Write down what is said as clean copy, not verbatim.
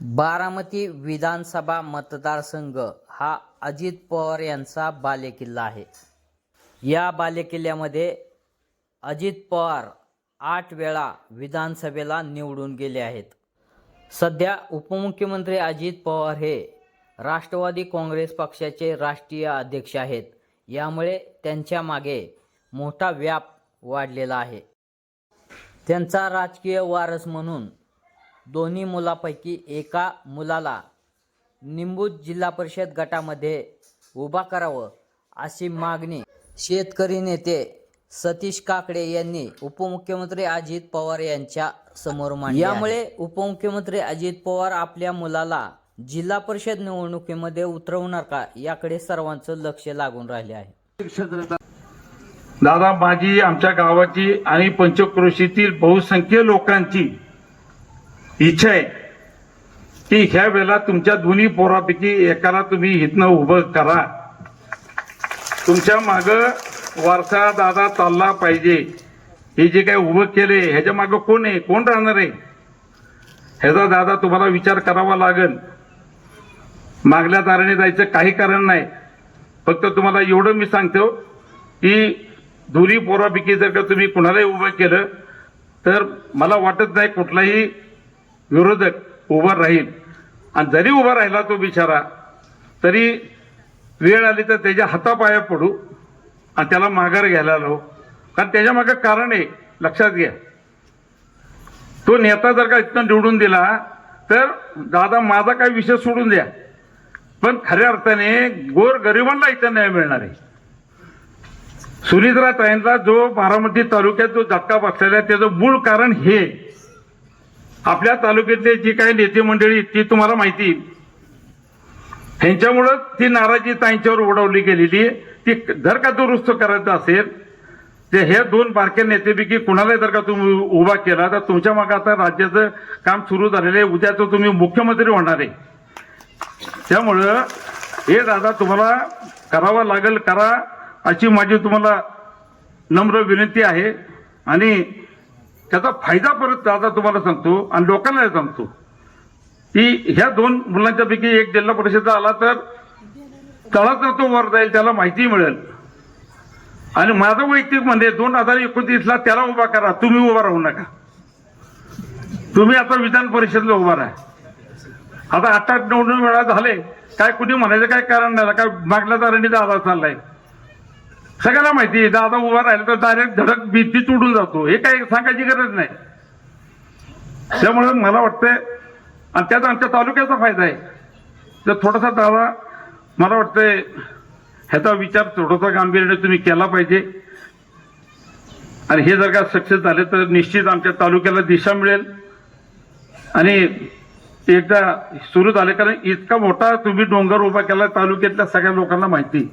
बारामती विधानसभा मतदारसंघ हा अजित पवार यांचा बालेकिल्ला आहे। या बालेकिल्ल्यामध्ये अजित पवार 8 वेळा विधानसभेला निवडून गेले आहेत। सध्या उपमुख्यमंत्री अजित पवार हे राष्ट्रवादी काँग्रेस पक्षाचे राष्ट्रीय अध्यक्ष आहेत। यामुळे त्यांच्या मागे मोठा व्याप वाढलेला आहे। त्यांचा राजकीय वारस म्हणून दोन्ही मुलांपैकी एका मुलाला निंबूज जिल्हा परिषद गटामध्ये उभा करावं अशी मागणी शेतकरी नेते सतीश काकडे यांनी उपमुख्यमंत्री अजित पवार यांच्या समोर मांडली। यामुळे उपमुख्यमंत्री अजित पवार आपल्या मुलाला जिल्हा परिषद निवडणुकीमध्ये उतरवणार का याकडे सर्वांचं लक्ष लागून राहिले आहे। दादा, माझी आमच्या गावाची आणि पंचक्रोशीतील बहुसंख्य लोकांची इच्छा आहे की ह्या वेळेला तुमच्या दोन्ही पोरापैकी एकाला तुम्ही इथनं उभं करा। तुमच्या मागं वारसा दादा चालला पाहिजे। हे जे काय उभं केले ह्याच्या मागं कोण आहे, कोण राहणार आहे, ह्याचा दादा तुम्हाला विचार करावा लागेल। मागल्या दाराने जायचं काही कारण नाही। फक्त तुम्हाला एवढं मी सांगतो की दोन्ही पोरापैकी जर का तुम्ही कुणालाही उभं केलं तर मला वाटत नाही कुठलाही विरोधक उभा राहील। आणि जरी उभा राहिला तो बिचारा तरी वेळ आली तर त्याच्या हातापाया पडू आणि त्याला माघार घ्यायला लावू। कारण त्याच्या मागे कारण आहे, लक्षात घ्या। तो नेता जर का इथनं निवडून दिला तर दादा माझा काही विषय सोडून द्या, पण खऱ्या अर्थाने गोरगरिबांना इथं न्याय मिळणार आहे। सुनित्रा ताईंना जो बारामती तालुक्यात जो धक्का बसलेला आहे त्याचं मूळ कारण हे आपल्या तालुक्यातले जी काही नेते मंडळी ती तुम्हाला माहिती, ह्यांच्यामुळं ती नाराजी ताईंच्यावर ओढवली गेलेली। ती जर का दुरुस्त करायचं असेल तर हे दोन बारक्या नेतेपैकी कुणाला जर का तुम्ही उभा केला तर तुमच्या मागे आता राज्याचं काम सुरू झालेलं आहे। उद्याचं तुम्ही मुख्यमंत्री होणार आहे। त्यामुळं हे दादा तुम्हाला करावं लागेल, करा अशी माझी तुम्हाला नम्र विनंती आहे। आणि त्याचा फायदा परत दादा तुम्हाला सांगतो आणि लोकांना सांगतो की ह्या दोन मुलांच्यापैकी एक जिल्हा परिषदचा आला तर तळात तो वर जाईल, त्याला माहिती मिळेल। आणि माझं वैयक्तिक म्हणजे 2029ला त्याला उभा करा, तुम्ही उभा राहू नका। तुम्ही आता विधान परिषदला उभा राहा। आता 8-9 वेळा झाले, काय कुणी म्हणायचं काय कारण नाही। काय मागल्या दारांनी दादा चाललाय, सगळ्याला माहिती आहे। दादा उभा राहिला तर डायरेक्ट धडक भीती तुडून जातो, हे काही सांगायची गरज नाही। त्यामुळे मला वाटतंय आणि त्याचा आमच्या तालुक्याचा फायदा आहे। तर थोडासा दादा मला वाटतंय ह्याचा विचार थोडासा गांभीर्याने तुम्ही केला पाहिजे। आणि हे जर का सक्सेस झाले तर निश्चित आमच्या तालुक्याला दिशा मिळेल। आणि एकदा सुरू झाले, कारण इतका मोठा तुम्ही डोंगर उभा केला तालुक्यातल्या सगळ्या लोकांना माहिती।